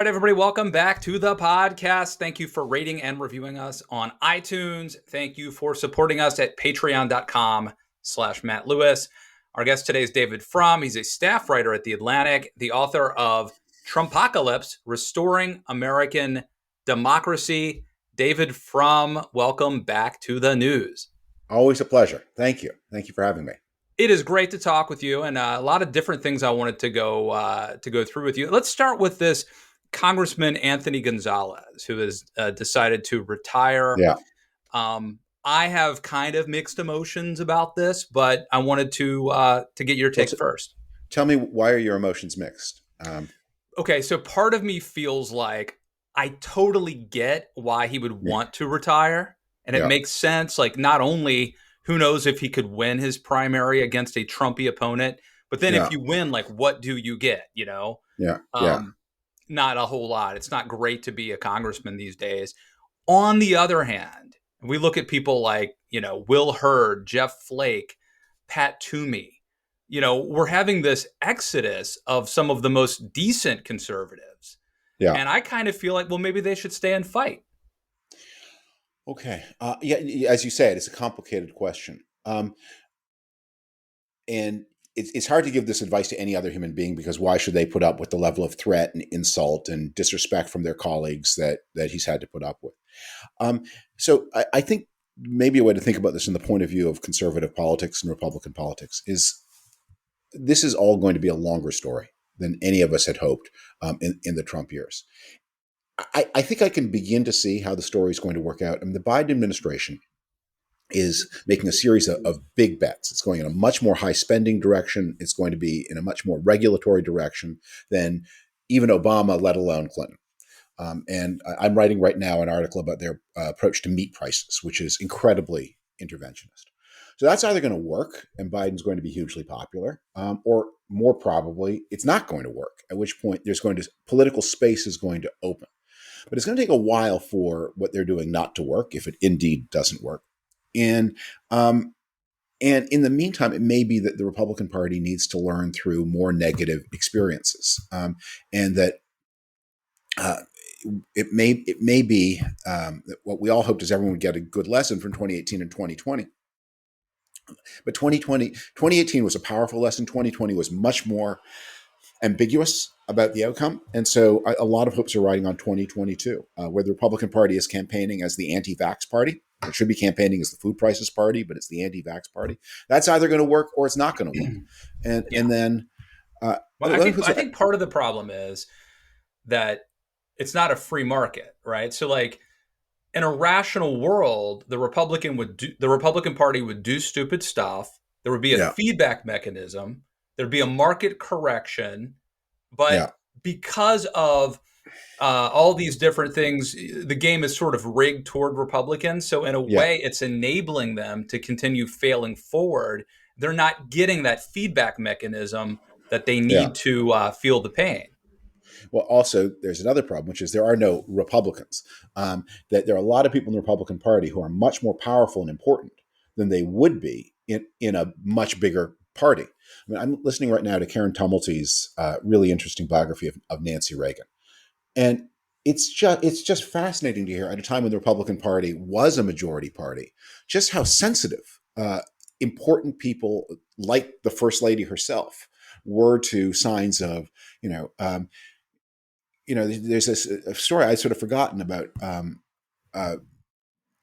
All right, everybody, welcome back to the podcast. Thank you for rating and reviewing us on iTunes. Thank you for supporting us at patreon.com/Matt Lewis. Our guest today is David Frum. He's a staff writer at The Atlantic, the author of Trumpocalypse, Restoring American Democracy. David Frum, welcome back to the news. Always a pleasure. Thank you. Thank you for having me. It is great to talk with you, and a lot of different things I wanted to go through with you. Let's start with this Congressman Anthony Gonzalez, who has decided to retire. Yeah. I have kind of mixed emotions about this, but I wanted to get your take first. Tell me, why are your emotions mixed? Okay, so part of me feels like I totally get why he would want to retire, and it makes sense. Like, not only who knows if he could win his primary against a Trumpy opponent, but then if you win, like, what do you get? You know? Not a whole lot. It's not great to be a congressman these days. On the other hand, we look at people like, Will Hurd, Jeff Flake, Pat Toomey. We're having this exodus of some of the most decent conservatives. Yeah. And I kind of feel like, well, maybe they should stay and fight. Okay. As you said, it's a complicated question. And it's hard to give this advice to any other human being, because why should they put up with the level of threat and insult and disrespect from their colleagues that he's had to put up with? So I think maybe a way to think about this from the point of view of conservative politics and Republican politics is this is all going to be a longer story than any of us had hoped in the Trump years. I think I can begin to see how the story is going to work out. I mean, the Biden administration is making a series of big bets. It's going in a much more high spending direction. It's going to be in a much more regulatory direction than even Obama, let alone Clinton. And I'm writing right now an article about their approach to meat prices, which is incredibly interventionist. So that's either going to work and Biden's going to be hugely popular, or more probably it's not going to work, at which point political space is going to open. But it's going to take a while for what they're doing not to work, if it indeed doesn't work. And in the meantime, it may be that the Republican Party needs to learn through more negative experiences, and that it may be that what we all hoped is everyone would get a good lesson from 2018 and 2020. But 2018 was a powerful lesson. 2020 was much more ambiguous about the outcome. And so a lot of hopes are riding on 2022, where the Republican Party is campaigning as the anti-vax party. It should be campaigning as the food prices party, but it's the anti-vax party. That's either going to work or it's not going to work. And then I think part of the problem is that it's not a free market, right? So, like, in a rational world, the Republican Party would do stupid stuff. There would be a feedback mechanism. There'd be a market correction, but because of all these different things, the game is sort of rigged toward Republicans. So in a way, it's enabling them to continue failing forward. They're not getting that feedback mechanism that they need to feel the pain. Well, also, there's another problem, which is there are no Republicans. That there are a lot of people in the Republican Party who are much more powerful and important than they would be in a much bigger party. I mean, I'm listening right now to Karen Tumulty's really interesting biography of Nancy Reagan. And it's just fascinating to hear at a time when the Republican Party was a majority party, just how sensitive important people like the First Lady herself were to signs of, there's a story I'd sort of forgotten about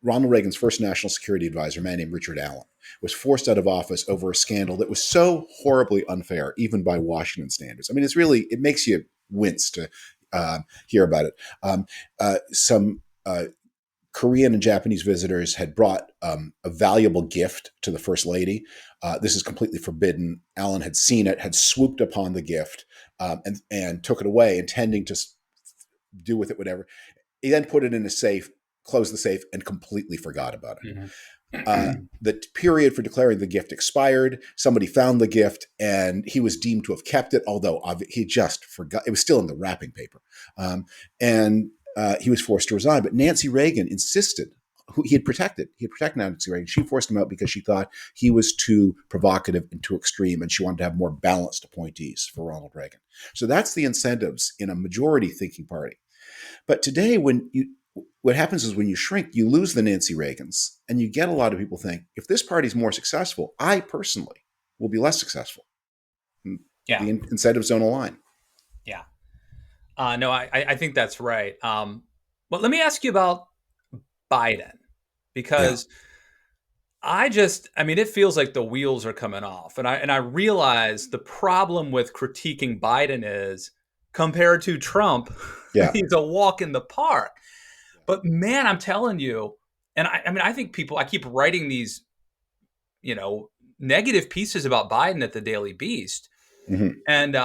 Ronald Reagan's first national security advisor, a man named Richard Allen, was forced out of office over a scandal that was so horribly unfair, even by Washington standards. I mean, it makes you wince to hear about it. Some Korean and Japanese visitors had brought a valuable gift to the First Lady. This is completely forbidden. Allen had seen it, had swooped upon the gift, and took it away, intending to do with it whatever. He then put it in a safe, closed the safe, and completely forgot about it. Mm-hmm. The period for declaring the gift expired. Somebody found the gift, and he was deemed to have kept it, although he just forgot. It was still in the wrapping paper. And he was forced to resign. But Nancy Reagan insisted who he had protected. He had protected Nancy Reagan. She forced him out because she thought he was too provocative and too extreme, and she wanted to have more balanced appointees for Ronald Reagan. So that's the incentives in a majority thinking party. But today, what happens is when you shrink, you lose the Nancy Reagans, and you get a lot of people think, if this party's more successful, I personally will be less successful. Yeah. The incentives don't align. Yeah. No, I think that's right. But let me ask you about Biden, Yeah. because I mean, it feels like the wheels are coming off. And I realize the problem with critiquing Biden is, compared to Trump, Yeah. he's a walk in the park. But man, I'm telling you, and I mean, I think I keep writing these, you know, negative pieces about Biden at the Daily Beast. Mm-hmm. And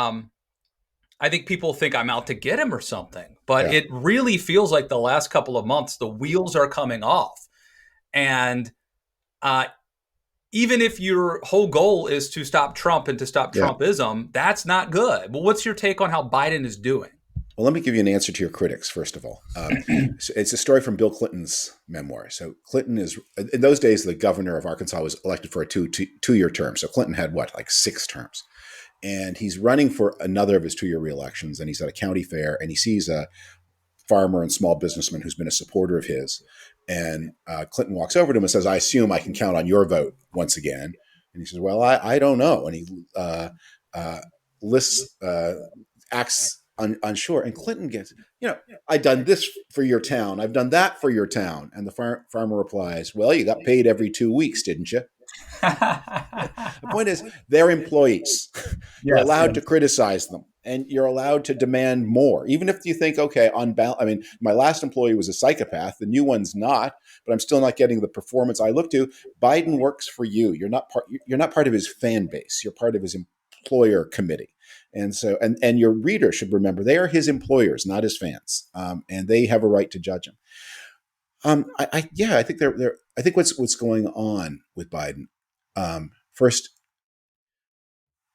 I think people think I'm out to get him or something. But Yeah. it really feels like the last couple of months, the wheels are coming off. And uh, even if your whole goal is to stop Trump and to stop Yeah. Trumpism, that's not good. But what's your take on how Biden is doing? Well, let me give you an answer to your critics, first of all. So it's a story from Bill Clinton's memoir. So Clinton is, in those days, the governor of Arkansas was elected for a two-year term. So Clinton had like 6 terms. And he's running for another of his 2-year reelections. And he's at a county fair, and he sees a farmer and small businessman who's been a supporter of his. And Clinton walks over to him and says, "I assume I can count on your vote once again." And he says, "Well, I don't know." And he lists, acts unsure. And Clinton gets, "I've done this for your town. I've done that for your town." And the farmer replies, "Well, you got paid every 2 weeks, didn't you?" The point is, they're employees. You're Yes, allowed to yes. criticize them, and you're allowed to demand more, even if you think, okay, on balance. I mean, my last employee was a psychopath. The new one's not, but I'm still not getting the performance I look to. Biden works for you. You're not part. You're not part of his fan base. You're part of his employer committee. And so, and your reader should remember, they are his employers, not his fans, and they have a right to judge him. I think I think what's going on with Biden. First,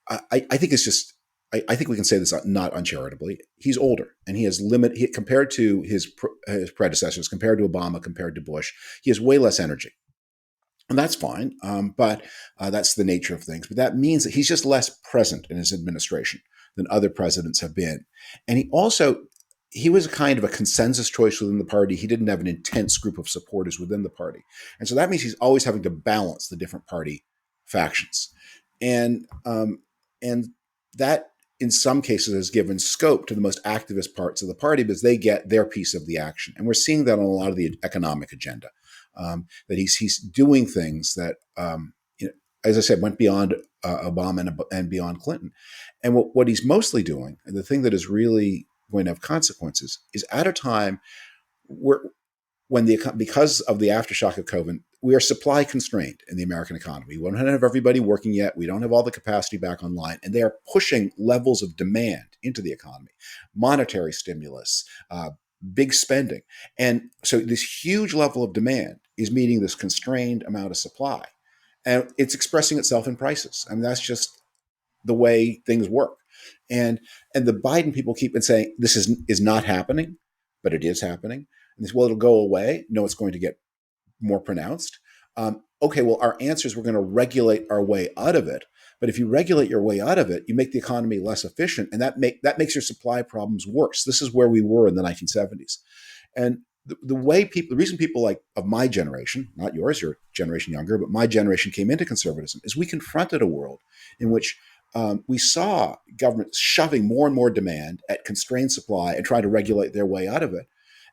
I think it's just. I think we can say this not uncharitably. He's older, and he has compared to his predecessors, compared to Obama, compared to Bush. He has way less energy, and that's fine. But that's the nature of things. But that means that he's just less present in his administration than other presidents have been, and he was a kind of a consensus choice within the party. He didn't have an intense group of supporters within the party. And so that means he's always having to balance the different party factions. And that in some cases has given scope to the most activist parts of the party because they get their piece of the action. And we're seeing that on a lot of the economic agenda, that he's doing things that, as I said, went beyond Obama and beyond Clinton. And what he's mostly doing, and the thing that is really going to have consequences, is at a time where because of the aftershock of COVID, we are supply constrained in the American economy. We don't have everybody working yet. We don't have all the capacity back online. And they are pushing levels of demand into the economy, monetary stimulus, big spending. And so this huge level of demand is meeting this constrained amount of supply. And it's expressing itself in prices. I mean, that's just the way things work. And the Biden people keep on saying this is not happening, but it is happening. And this, well, it'll go away. No, it's going to get more pronounced. Okay, well, our answer is we're going to regulate our way out of it. But if you regulate your way out of it, you make the economy less efficient, and that makes your supply problems worse. This is where we were in the 1970s. And the reason people like of my generation, not yours, your generation younger, but my generation came into conservatism is we confronted a world in which we saw governments shoving more and more demand at constrained supply and trying to regulate their way out of it.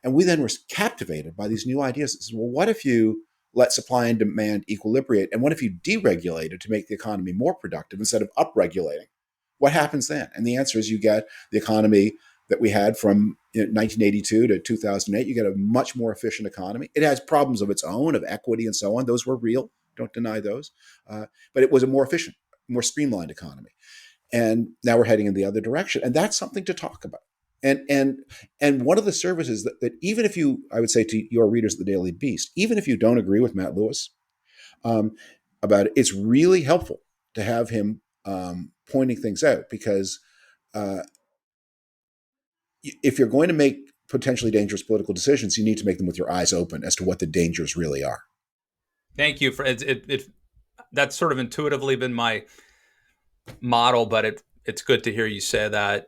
And we then were captivated by these new ideas. It says, well, what if you let supply and demand equilibrate? And what if you deregulated to make the economy more productive instead of upregulating? What happens then? And the answer is you get the economy that we had from 1982 to 2008. You get a much more efficient economy. It has problems of its own, of equity and so on. Those were real. Don't deny those. But it was a more efficient, more streamlined economy. And now we're heading in the other direction. And that's something to talk about. And one of the services that even if you, I would say to your readers at the Daily Beast, even if you don't agree with Matt Lewis about it, it's really helpful to have him pointing things out because if you're going to potentially dangerous political decisions, you need to make them with your eyes open as to what the dangers really are. Thank you for that's sort of intuitively been my model, but it's good to hear you say that.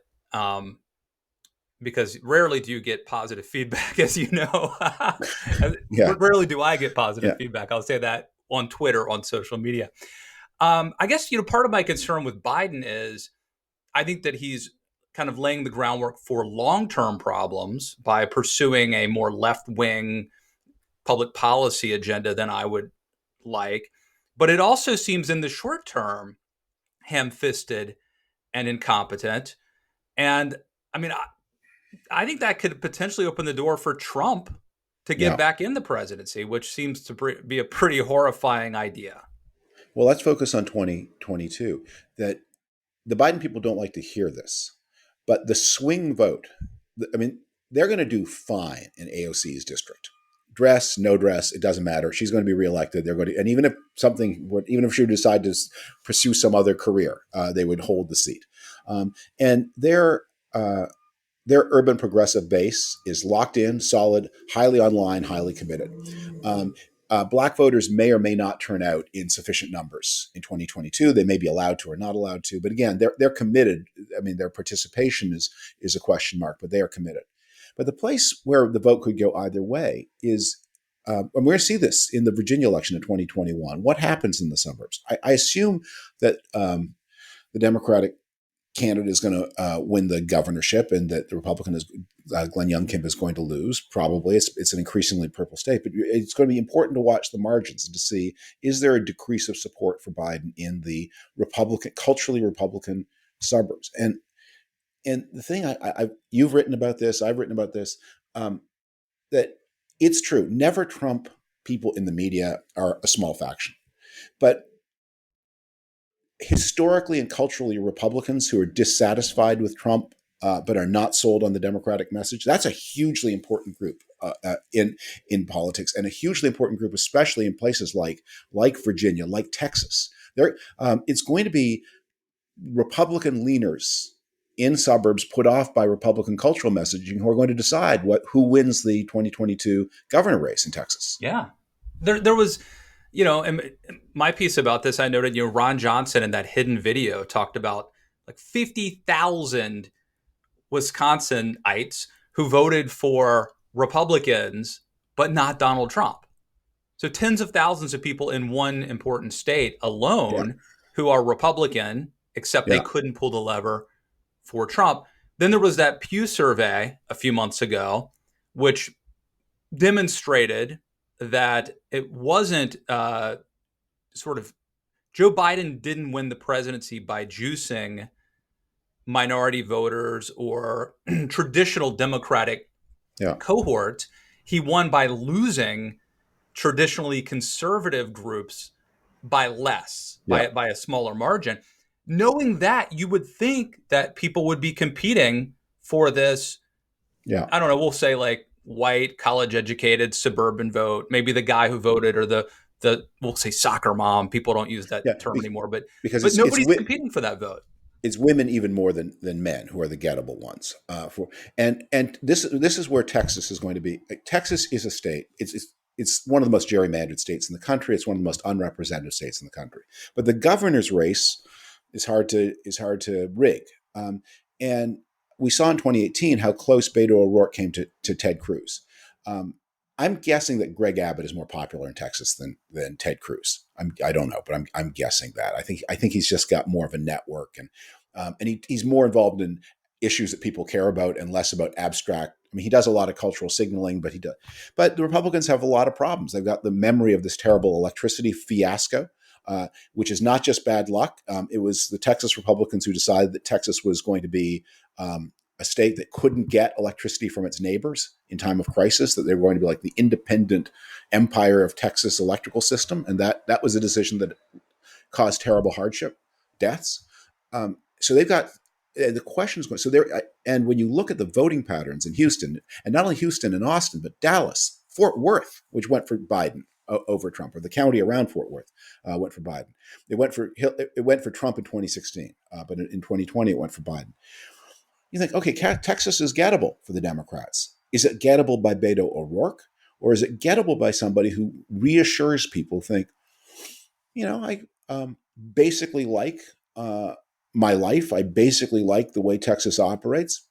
Because rarely do you get positive feedback, as you know. Yeah. Rarely do I get positive Yeah. feedback. I'll say that on Twitter, on social media. I guess, part of my concern with Biden is I think that he's kind of laying the groundwork for long-term problems by pursuing a more left-wing public policy agenda than I would like. But it also seems in the short term ham-fisted and incompetent. And I mean, I think that could potentially open the door for Trump to get Yeah. back in the presidency, which seems to be a pretty horrifying idea. Well, let's focus on 2022. That the Biden people don't like to hear this, but the swing vote, I mean, they're going to do fine in AOC's district. Dress, no dress, it doesn't matter. She's going to be reelected. They're going to, and even if she would decide to pursue some other career, they would hold the seat. And their urban progressive base is locked in, solid, highly online, highly committed. Black voters may or may not turn out in sufficient numbers in 2022. They may be allowed to or not allowed to, but again, they're committed. I mean, their participation is a question mark, but they are committed. But the place where the vote could go either way is, and we're going to see this in the Virginia election in 2021. What happens in the suburbs? I assume that the Democratic candidate is going to win the governorship, and that the Republican is Glenn Youngkin is going to lose. Probably, it's an increasingly purple state, but it's going to be important to watch the margins and to see, is there a decrease of support for Biden in the culturally Republican suburbs. And the thing you've written about this, I've written about this, that it's true. Never Trump people in the media are a small faction, but historically and culturally, Republicans who are dissatisfied with Trump but are not sold on the Democratic message, that's a hugely important group in politics, and a hugely important group, especially in places like Virginia, like Texas. It's going to be Republican leaners in suburbs put off by Republican cultural messaging who are going to decide who wins the 2022 governor race in Texas. Yeah. There was, and my piece about this, I noted, Ron Johnson in that hidden video talked about like 50,000 Wisconsinites who voted for Republicans, but not Donald Trump. So tens of thousands of people in one important state alone who are Republican, except they couldn't pull the lever for Trump. Then there was that Pew survey a few months ago, which demonstrated that it wasn't sort of Joe Biden didn't win the presidency by juicing minority voters or traditional Democratic cohorts. He won by losing traditionally conservative groups by less, by a smaller margin. Knowing that, you would think that people would be competing for this. I don't know, we'll say like white, college-educated, suburban vote. Maybe the guy who voted, or the we'll say soccer mom. People don't use that term anymore, but nobody's competing for that vote. It's women even more than men who are the gettable ones. And this is where Texas is going to be. Texas is a state. It's one of the most gerrymandered states in the country. It's one of the most unrepresented states in the country. But the governor's race is hard to rig. And we saw in 2018 how close Beto O'Rourke came to Ted Cruz. I'm guessing that Greg Abbott is more popular in Texas than Ted Cruz. I don't know, but I'm guessing that. I think he's just got more of a network, and he's more involved in issues that people care about and less about abstract. I mean, he does a lot of cultural signaling, but the Republicans have a lot of problems. They've got the memory of this terrible electricity fiasco, which is not just bad luck. It was the Texas Republicans who decided that Texas was going to be a state that couldn't get electricity from its neighbors in time of crisis, that they were going to be like the independent empire of Texas electrical system. And that was a decision that caused terrible hardship, deaths. So they've got the questions going. So and when you look at the voting patterns in Houston, and not only Houston and Austin, but Dallas, Fort Worth, which went for Biden over Trump, or the county around Fort Worth went for Biden. It went for Trump in 2016, but in 2020 it went for Biden. You think, okay, Texas is gettable for the Democrats. Is it gettable by Beto O'Rourke, or is it gettable by somebody who reassures people, think, I basically like my life. I basically like the way Texas operates.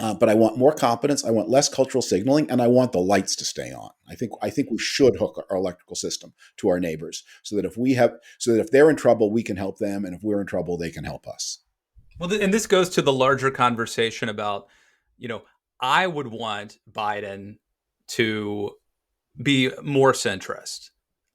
But I want more competence. I want less cultural signaling, and I want the lights to stay on. I think we should hook our electrical system to our neighbors, so that if they're in trouble, we can help them, and if we're in trouble, they can help us. Well, and this goes to the larger conversation about, you know, I would want Biden to be more centrist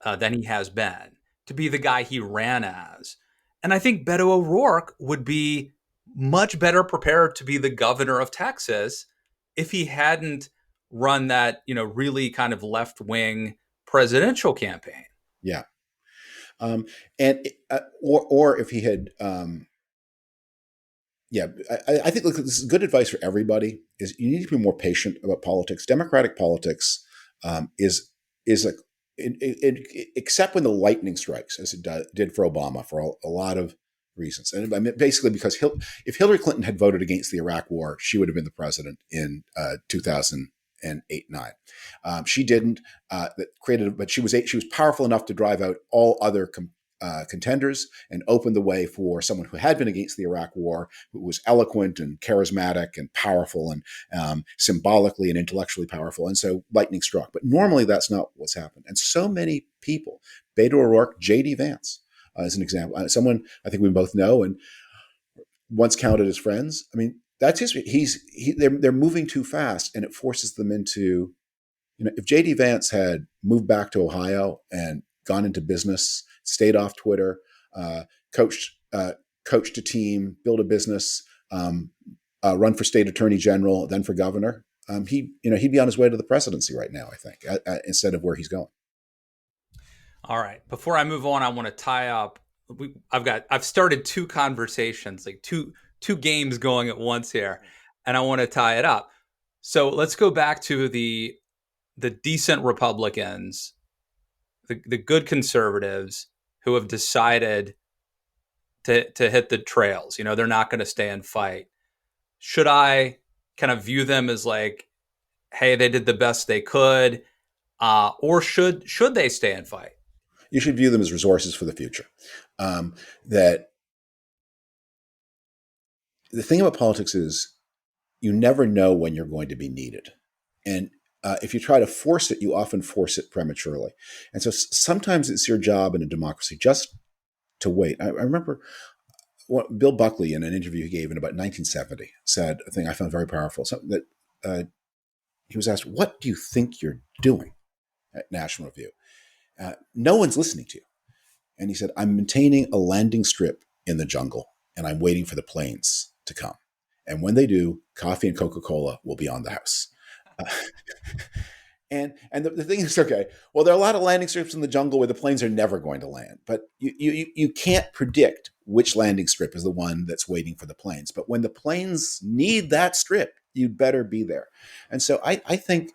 than he has been, to be the guy he ran as. And I think Beto O'Rourke would be much better prepared to be the governor of Texas if he hadn't run that, really kind of left wing presidential campaign. Yeah, um, and or if he had, yeah, I think, look, this is good advice for everybody. Is you need to be more patient about politics. Democratic politics is like, except when the lightning strikes, as it did for Obama for a lot of reasons, and I mean, basically because if Hillary Clinton had voted against the Iraq War, she would have been the president in 2008-9. She didn't. That created, but she was powerful enough to drive out all other contenders and opened the way for someone who had been against the Iraq War, who was eloquent and charismatic and powerful and symbolically and intellectually powerful. And so lightning struck. But normally that's not what's happened. And so many people, Beto O'Rourke, J.D. Vance, as an example, someone I think we both know and once counted as friends. I mean, that's history. They're moving too fast, and it forces them into, if J.D. Vance had moved back to Ohio and gone into business, stayed off Twitter, coached a team, built a business, run for state attorney general, then for governor, he'd be on his way to the presidency right now, I think, instead of where he's going. All right. Before I move on, I want to tie up. I've started two conversations, like two games going at once here, and I want to tie it up. So let's go back to the decent Republicans, the good conservatives who have decided to hit the trails. They're not going to stay and fight. Should I kind of view them as like, hey, they did the best they could, or should they stay and fight? You should view them as resources for the future. That the thing about politics is you never know when you're going to be needed. And if you try to force it, you often force it prematurely. And so sometimes it's your job in a democracy just to wait. I remember Bill Buckley, in an interview he gave in about 1970, said a thing I found very powerful. Something that he was asked, "What do you think you're doing at National Review? No one's listening to you." And he said, "I'm maintaining a landing strip in the jungle, and I'm waiting for the planes to come. And when they do, coffee and Coca-Cola will be on the house." And the thing is, okay, well, there are a lot of landing strips in the jungle where the planes are never going to land, but you can't predict which landing strip is the one that's waiting for the planes. But when the planes need that strip, you'd better be there. And so I think,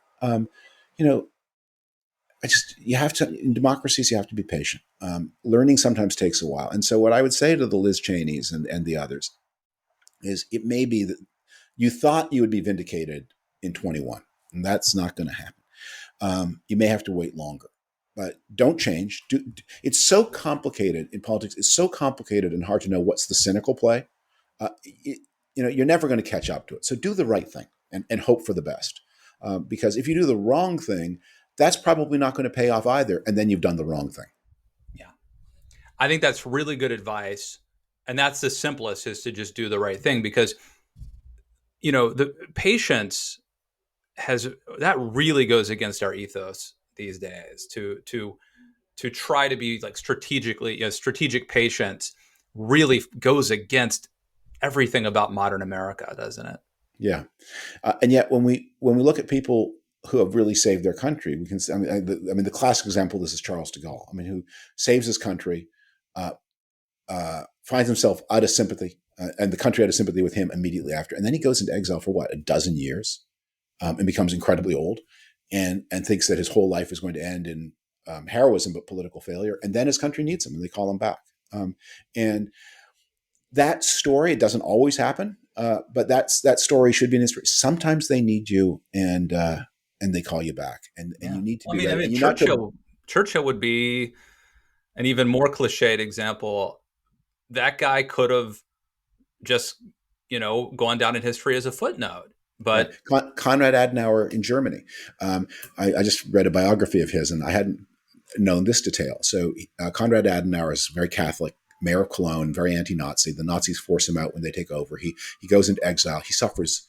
you have to, in democracies, you have to be patient. Learning sometimes takes a while. And so what I would say to the Liz Cheneys and the others is, it may be that you thought you would be vindicated in 21, and that's not going to happen. You may have to wait longer, but don't change. It's so complicated in politics. It's so complicated and hard to know what's the cynical play. You're never going to catch up to it. So do the right thing and hope for the best. Because if you do the wrong thing, that's probably not going to pay off either. And then you've done the wrong thing. Yeah. I think that's really good advice. And that's the simplest, is to just do the right thing, because, the patience that really goes against our ethos these days, to try to be like strategic patience really goes against everything about modern America, doesn't it? Yeah. And yet when we look at people who have really saved their country, we can, the classic example, this is Charles de Gaulle, who saves his country, finds himself out of sympathy, and the country out of sympathy with him immediately after. And then he goes into exile for a dozen years, and becomes incredibly old, and thinks that his whole life is going to end in heroism, but political failure. And then his country needs him, and they call him back. And that story, it doesn't always happen, But that story should be an inspiration. Sometimes they need you, and they call you back, and Yeah. you need to Well, be ready. I mean, And you're not to Churchill would be an even more cliched example. That guy could have just, gone down in history as a footnote. right. But Konrad Adenauer in Germany. I just read a biography of his, and I hadn't known this detail. So Konrad Adenauer is very Catholic, mayor of Cologne, very anti-Nazi. The Nazis force him out when they take over. He goes into exile. He suffers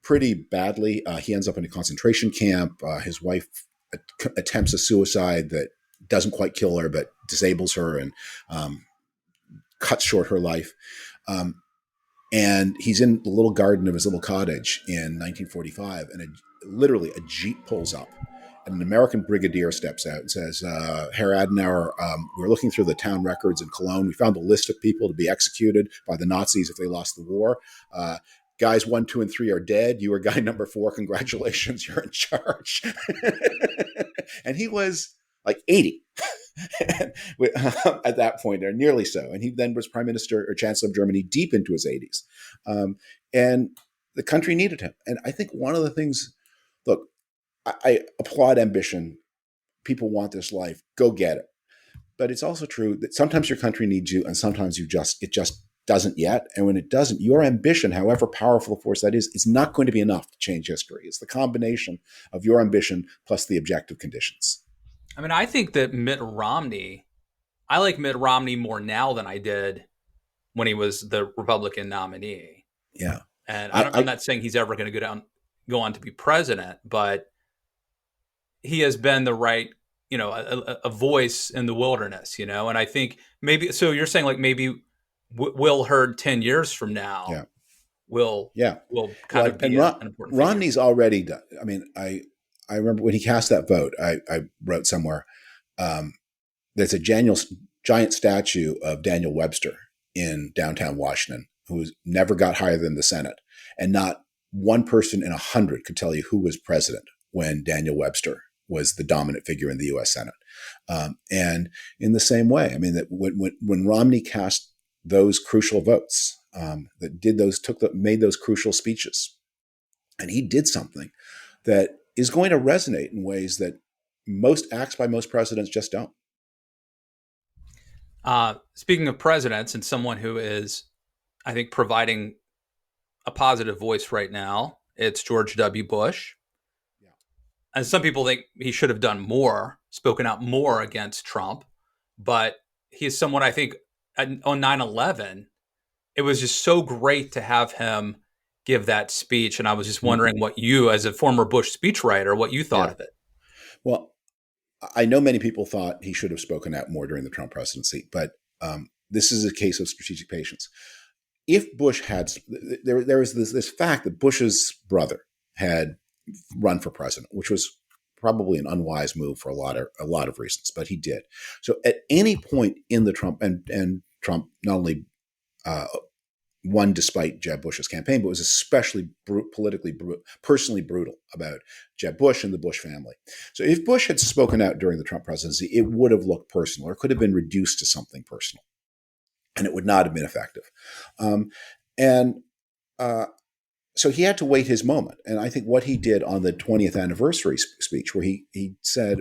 pretty badly. He ends up in a concentration camp. His wife attempts a suicide that doesn't quite kill her, but disables her and cuts short her life. And he's in the little garden of his little cottage in 1945, and literally a Jeep pulls up. And an American brigadier steps out and says, Herr Adenauer, we're looking through the town records in Cologne. We found a list of people to be executed by the Nazis if they lost the war. Guys 1, 2, and 3 are dead. You are guy number 4. Congratulations, you're in charge. And he was like 80 at that point, or nearly so. And he then was prime minister or chancellor of Germany deep into his 80s. And the country needed him. And I think one of the things, look, I applaud ambition. People want this life. Go get it. But it's also true that sometimes your country needs you, and sometimes it just doesn't yet. And when it doesn't, your ambition, however powerful a force that is not going to be enough to change history. It's the combination of your ambition plus the objective conditions. I mean, I think that I like Mitt Romney more now than I did when he was the Republican nominee. Yeah. And I'm I not saying he's ever going to go on to be president, but he has been the right, a voice in the wilderness, and I think maybe, so you're saying like maybe Will Hurd 10 years from now yeah. will Yeah. kind of be an important figure. Romney's already done. I mean, I remember when he cast that vote, I wrote somewhere, there's a giant statue of Daniel Webster in downtown Washington, who never got higher than the Senate. And not one person in 100 could tell you who was president when Daniel Webster was the dominant figure in the U.S. Senate. And in the same way, I mean, that when Romney cast those crucial votes, made those crucial speeches, and he did something that is going to resonate in ways that most acts by most presidents just don't. Speaking of presidents and someone who is, I think, providing a positive voice right now, it's George W. Bush. Yeah. And some people think he should have done more, spoken out more against Trump. But he's someone, I think, on 9/11, it was just so great to have him give that speech. And I was just wondering what you, as a former Bush speechwriter, what you thought of it. Well, I know many people thought he should have spoken out more during the Trump presidency, but this is a case of strategic patience. If Bush had, there was this fact that Bush's brother had run for president, which was probably an unwise move for a lot of reasons, but he did. So at any point in the Trump, and Trump not only won despite Jeb Bush's campaign, but was especially personally brutal about Jeb Bush and the Bush family. So if Bush had spoken out during the Trump presidency, it would have looked personal, or could have been reduced to something personal, and it would not have been effective. So he had to wait his moment. And I think what he did on the 20th anniversary speech, where he said,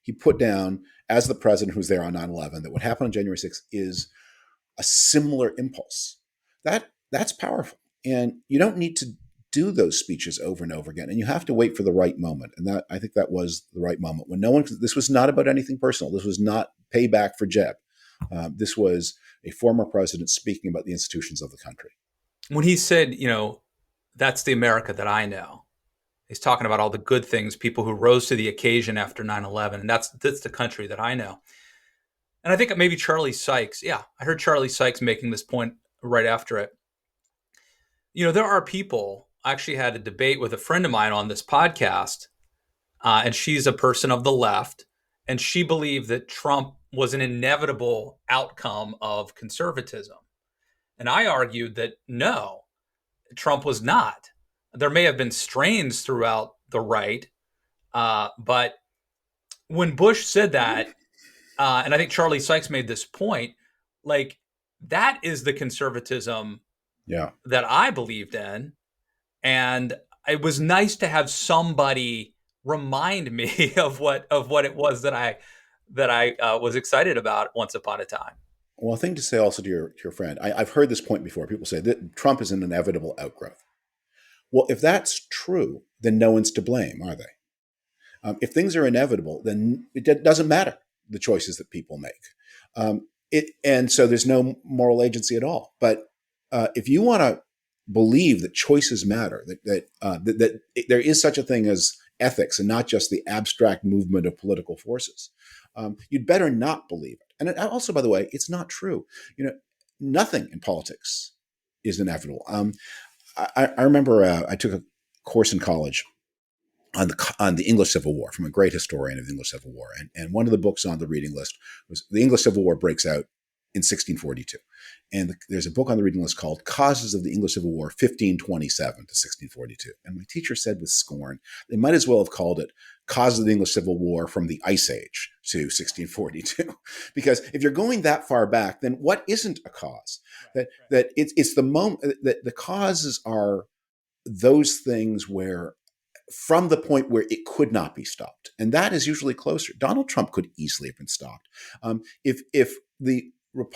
he put down, as the president who's there on 9/11, that what happened on January 6th is a similar impulse. That's powerful. And you don't need to do those speeches over and over again. And you have to wait for the right moment. And I think that was the right moment when this was not about anything personal. This was not payback for Jeb. This was a former president speaking about the institutions of the country. When he said, that's the America that I know, he's talking about all the good things, people who rose to the occasion after 9/11. And that's the country that I know. And I think maybe Charlie Sykes. Yeah, I heard Charlie Sykes making this point right after it. There are people, I actually had a debate with a friend of mine on this podcast, and she's a person of the left, and she believed that Trump was an inevitable outcome of conservatism. And I argued that no, Trump was not. There may have been strains throughout the right, but when Bush said that, and I think Charlie Sykes made this point, like, that is the conservatism Yeah. that I believed in, and it was nice to have somebody remind me of what it was that I was excited about once upon a time. Well, a thing to say also to your friend, I've heard this point before. People say that Trump is an inevitable outgrowth. Well, if that's true, then no one's to blame, are they? If things are inevitable, then it doesn't matter the choices that people make. And so there's no moral agency at all. But if you want to believe that choices matter, that there is such a thing as ethics and not just the abstract movement of political forces, you'd better not believe it. And also, by the way, it's not true. Nothing in politics is inevitable. I remember I took a course in college on the English Civil War from a great historian of the English Civil War. And one of the books on the reading list was The English Civil War Breaks Out in 1642. And there's a book on the reading list called Causes of the English Civil War, 1527 to 1642. And my teacher said with scorn, they might as well have called it Causes of the English Civil War from the Ice Age to 1642. Because if you're going that far back, then what isn't a cause? That it's the moment that the causes are those things where from the point where it could not be stopped, and that is usually closer. Donald Trump could easily have been stopped if the if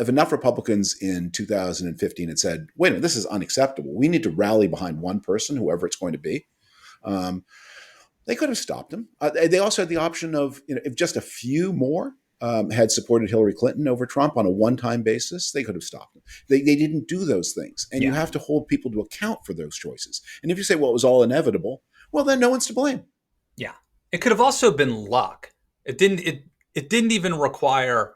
enough Republicans in 2015 had said, "Wait a minute, this is unacceptable. We need to rally behind one person, whoever it's going to be." They could have stopped him. They also had the option of, if just a few more had supported Hillary Clinton over Trump on a one-time basis, they could have stopped him. They didn't do those things. And you have to hold people to account for those choices. And if you say, well, it was all inevitable, well, then no one's to blame. Yeah. It could have also been luck. It didn't even require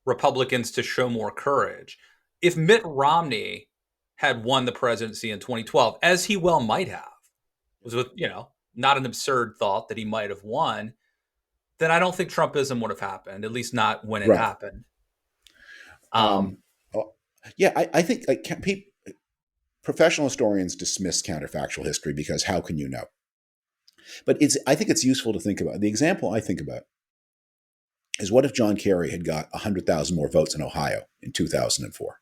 Republicans to show more courage. If Mitt Romney had won the presidency in 2012, as he well might have, was with, not an absurd thought that he might have won, then I don't think Trumpism would have happened, at least not when it Right. happened. I think professional historians dismiss counterfactual history because how can you know? But I think it's useful to think about. The example I think about is, what if John Kerry had got 100,000 more votes in Ohio in 2004?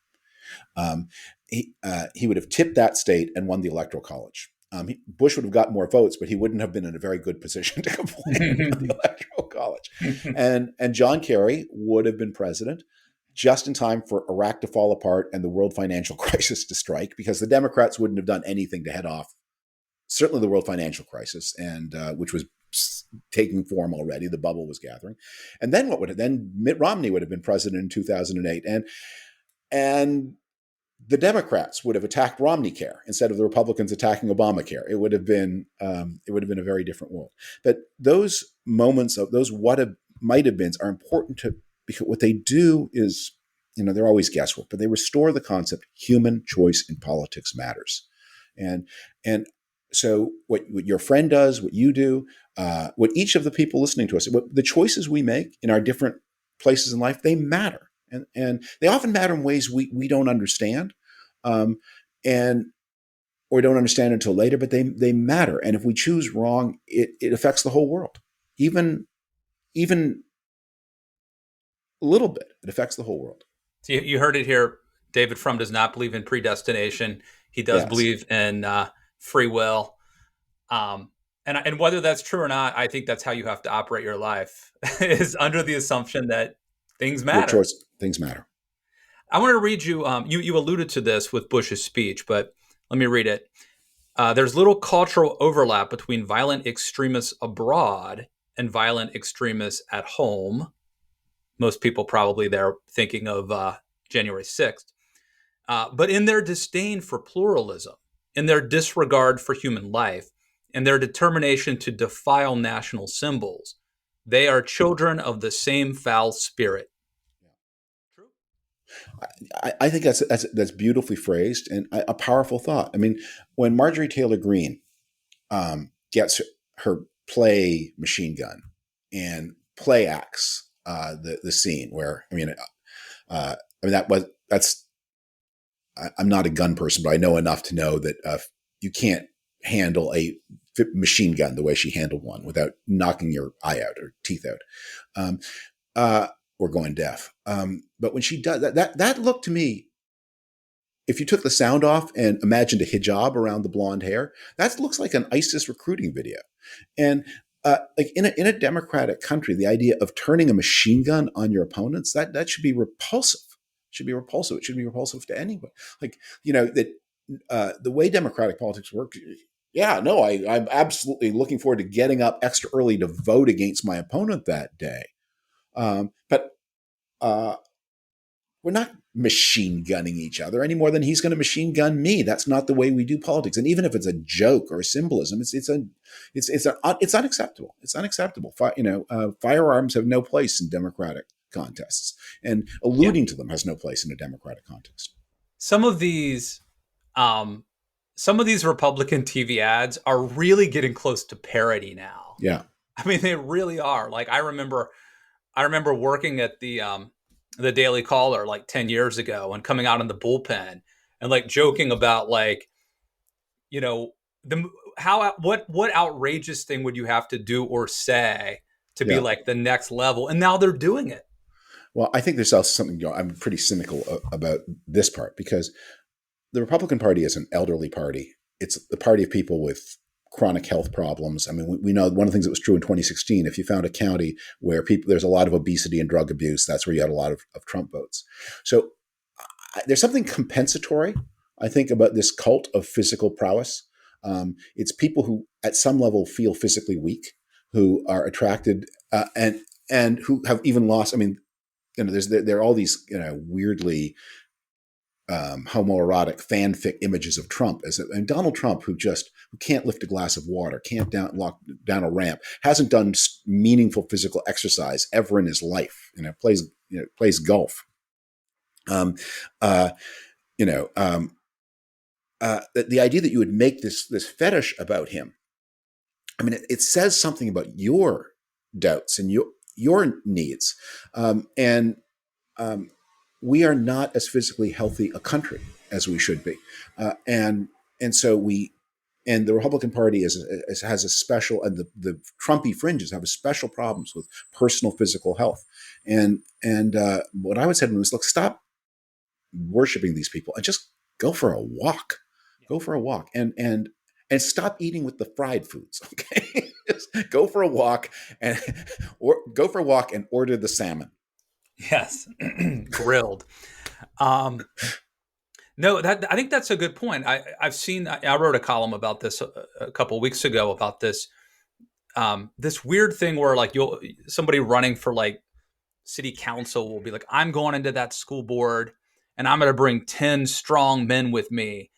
He would have tipped that state and won the Electoral College. Bush would have got more votes, but he wouldn't have been in a very good position to complain on the Electoral College. And John Kerry would have been president just in time for Iraq to fall apart and the world financial crisis to strike, because the Democrats wouldn't have done anything to head off certainly the world financial crisis, and which was taking form already. The bubble was gathering. And then then Mitt Romney would have been president in 2008. And the Democrats would have attacked Romney Care instead of the Republicans attacking Obamacare. It would have been a very different world. But those moments of those might have beens are important because what they do is, they're always guesswork, but they restore the concept human choice in politics matters. And so what your friend does, what you do, what each of the people listening to us, the choices we make in our different places in life, they matter. And they often matter in ways we don't understand, or don't understand until later, but they matter. And if we choose wrong, it affects the whole world, even a little bit. It affects the whole world. So you heard it here. David Frum does not believe in predestination. He does believe in free will. And whether that's true or not, I think that's how you have to operate your life, is under the assumption that things matter. Your choice, things matter. I want to read you, you alluded to this with Bush's speech, but let me read it. There's little cultural overlap between violent extremists abroad and violent extremists at home. Most people probably they're thinking of January 6th. But in their disdain for pluralism, in their disregard for human life, and their determination to defile national symbols, they are children of the same foul spirit. True. I think that's beautifully phrased and a powerful thought. I mean, when Marjorie Taylor Greene gets her play machine gun and play acts the scene where, that's. I'm not a gun person, but I know enough to know that you can't handle a machine gun the way she handled one without knocking your eye out or teeth out. or going deaf. But when she does that looked to me, if you took the sound off and imagined a hijab around the blonde hair, that looks like an ISIS recruiting video. And like in a democratic country, the idea of turning a machine gun on your opponents, that should be repulsive. It should be repulsive. It should be repulsive to anyone. Like, that the way democratic politics work. Yeah, no, I'm absolutely looking forward to getting up extra early to vote against my opponent that day. But we're not machine gunning each other any more than he's going to machine gun me. That's not the way we do politics. And even if it's a joke or a symbolism, it's unacceptable. It's unacceptable. Firearms have no place in democratic contests, and Yeah. alluding to them has no place in a democratic context. Some of these um some of these Republican TV ads are really getting close to parody now. Yeah, I mean, they really are. Like I remember working at the Daily Caller like 10 years ago and coming out in the bullpen and like joking about like, you know, the how what outrageous thing would you have to do or say to be yeah. like the next level? And now they're doing it. Well, I think there's also something, I'm pretty cynical about this part, because the Republican Party is an elderly party. It's the party of people with chronic health problems. I mean, we know one of the things that was true in 2016. If you found a county where there's a lot of obesity and drug abuse, that's where you had a lot of Trump votes. So there's something compensatory, I think, about this cult of physical prowess. It's people who, at some level, feel physically weak, who are attracted and who have even lost. I mean, there are all these weirdly homoerotic fanfic images of Trump and Donald Trump, who can't lift a glass of water, can't walk down a ramp, hasn't done meaningful physical exercise ever in his life. Plays golf. Um, uh, the idea that you would make this fetish about him. I mean, it says something about your doubts and your needs, and we are not as physically healthy a country as we should be, and so the Republican Party has a special, and the Trumpy fringes have a special problems with personal physical health, and what I would say to them is, look, stop worshiping these people and just go for a walk, go for a walk, and stop eating with the fried foods. Okay, just go for a walk and order the salmon. Yes. Grilled. Um no, that I think that's a good point. I wrote a column about this a couple weeks ago about this weird thing where like somebody running for like city council will be like, I'm going into that school board and I'm going to bring 10 strong men with me.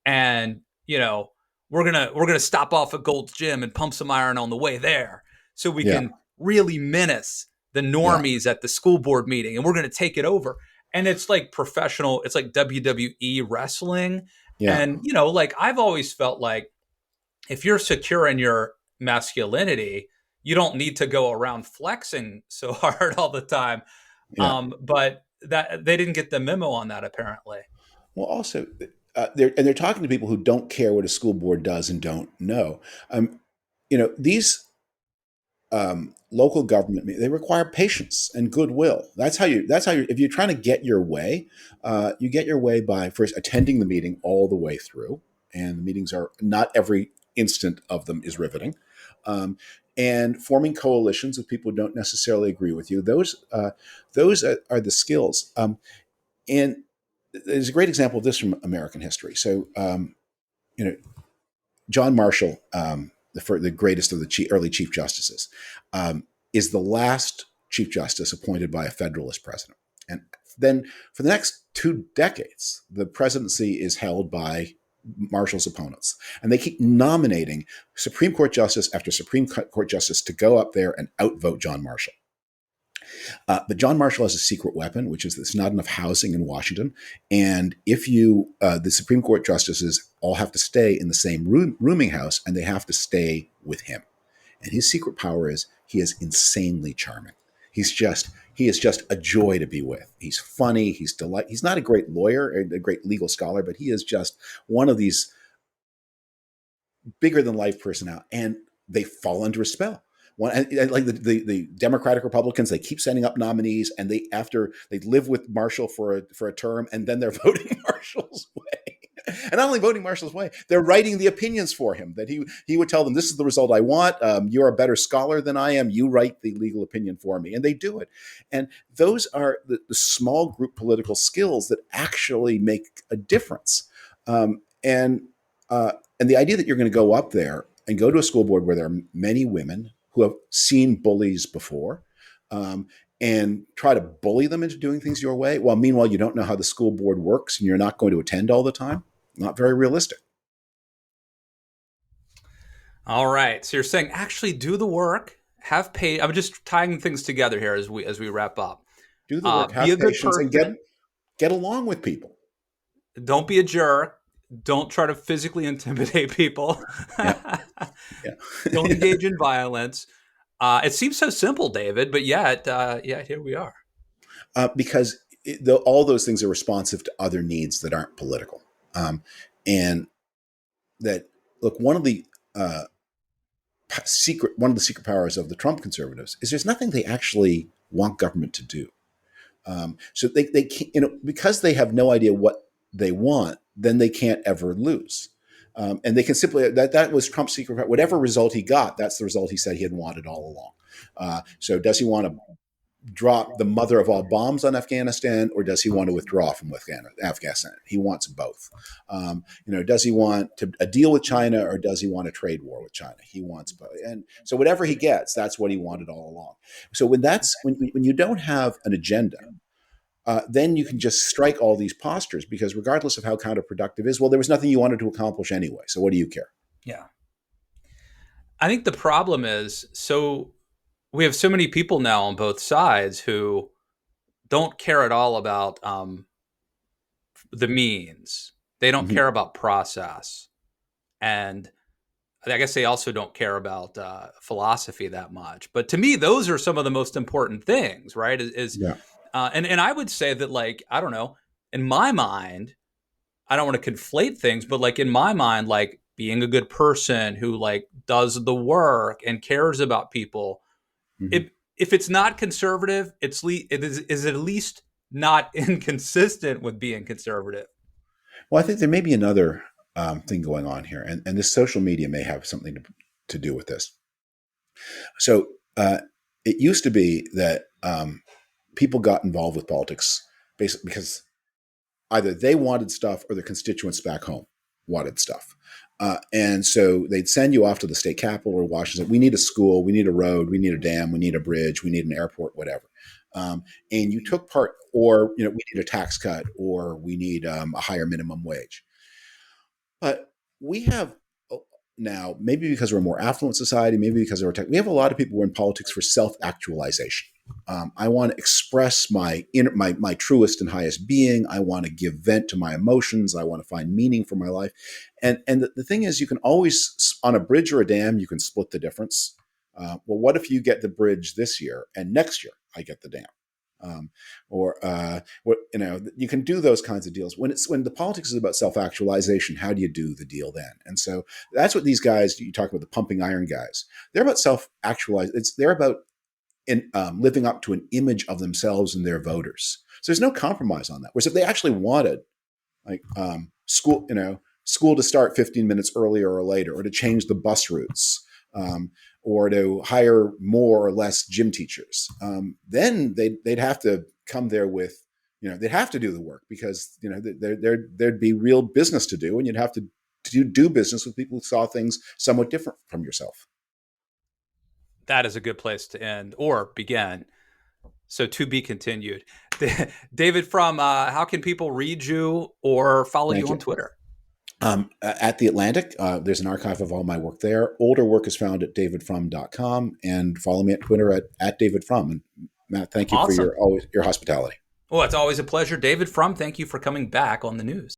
And, we're going to stop off at Gold's Gym and pump some iron on the way there so we Yeah, can really menace the yeah, normies at the school board meeting and we're going to take it over. And it's like professional, it's like WWE wrestling. yeah, And, like I've always felt like if you're secure in your masculinity, you don't need to go around flexing so hard all the time. yeah. But that they didn't get the memo on that apparently. Well, also, they're talking to people who don't care what a school board does and don't know. These local government, they require patience and goodwill. That's how you. If you're trying to get your way, you get your way by first attending the meeting all the way through, and the meetings are not every instant of them is riveting. And forming coalitions with people who don't necessarily agree with you. Those are the skills. And there's a great example of this from American history. So, John Marshall, the greatest of the early chief justices, is the last chief justice appointed by a Federalist president. And then for the next 2 decades, the presidency is held by Marshall's opponents. And they keep nominating Supreme Court justice after Supreme Court justice to go up there and outvote John Marshall. But John Marshall has a secret weapon, which is there's not enough housing in Washington. And if the Supreme Court justices all have to stay in the same rooming house, and they have to stay with him. And his secret power is he is insanely charming. He is just a joy to be with. He's funny. He's not a great lawyer, a great legal scholar, but he is just one of these bigger than life personalities. And they fall under a spell. And like the Democratic Republicans, they keep sending up nominees, and after they live with Marshall for a term, and then they're voting Marshall's way. And not only voting Marshall's way, they're writing the opinions for him. That he would tell them, "This is the result I want. You're a better scholar than I am. You write the legal opinion for me," and they do it. And those are the small group political skills that actually make a difference. And the idea that you're going to go up there and go to a school board where there are many women who have seen bullies before, and try to bully them into doing things your way, while meanwhile you don't know how the school board works and you're not going to attend all the time, not very realistic. All right. So you're saying actually do the work, have pay. I'm just tying things together here as we wrap up. Do the work, Be have a good patience, and person. get along with people. Don't be a jerk. Don't try to physically intimidate people. Yeah, yeah. Don't engage in violence. It seems so simple, David, but yet here we are. Because all those things are responsive to other needs that aren't political. And that, look, one of the secret powers of the Trump conservatives is there's nothing they actually want government to do. So they can't, because they have no idea what they want, then they can't ever lose. And they can simply, that was Trump's secret power. Whatever result he got, that's the result he said he had wanted all along. So does he want to drop the mother of all bombs on Afghanistan, or does he want to withdraw from Afghanistan? He wants both. Does he want a deal with China, or does he want a trade war with China? He wants both. And so whatever he gets, that's what he wanted all along. So when you don't have an agenda, then you can just strike all these postures, because regardless of how counterproductive it is, well, there was nothing you wanted to accomplish anyway. So what do you care? Yeah. I think the problem is, we have so many people now on both sides who don't care at all about the means. They don't care about process. And I guess they also don't care about philosophy that much. But to me, those are some of the most important things, right? Yeah. And I would say that, like, I don't know, in my mind, I don't want to conflate things, but like in my mind, like being a good person who like does the work and cares about people, Mm-hmm. if it's not conservative, it is at least not inconsistent with being conservative. Well, I think there may be another thing going on here, and this social media may have something to do with this. So it used to be that people got involved with politics basically because either they wanted stuff or their constituents back home wanted stuff. And so they'd send you off to the state capitol or Washington. We need a school, we need a road, we need a dam, we need a bridge, we need an airport, whatever. And you took part, or we need a tax cut, or we need a higher minimum wage. But we have now, maybe because we're a more affluent society, maybe because of our tech, we have a lot of people who are in politics for self-actualization. I want to express my truest and highest being. I want to give vent to my emotions. I want to find meaning for my life. And the thing is, you can always, on a bridge or a dam, you can split the difference. Well, what if you get the bridge this year and next year I get the dam? You can do those kinds of deals. When the politics is about self-actualization, how do you do the deal then? And so that's what these guys, you talk about the pumping iron guys, they're about self-actualize. They're about living up to an image of themselves and their voters. So there's no compromise on that. Whereas if they actually wanted, like school to start 15 minutes earlier or later, or to change the bus routes, or to hire more or less gym teachers, then they'd have to come there with, they'd have to do the work, because there'd be real business to do, and you'd have to do business with people who saw things somewhat different from yourself. That is a good place to end or begin. So to be continued. David Frum, how can people read you or follow you on Twitter? At The Atlantic, there's an archive of all my work there. Older work is found at davidfrum.com, and follow me at Twitter at davidfrum. And Matt, thank you for your hospitality. Well, it's always a pleasure. David Frum, thank you for coming back on the news.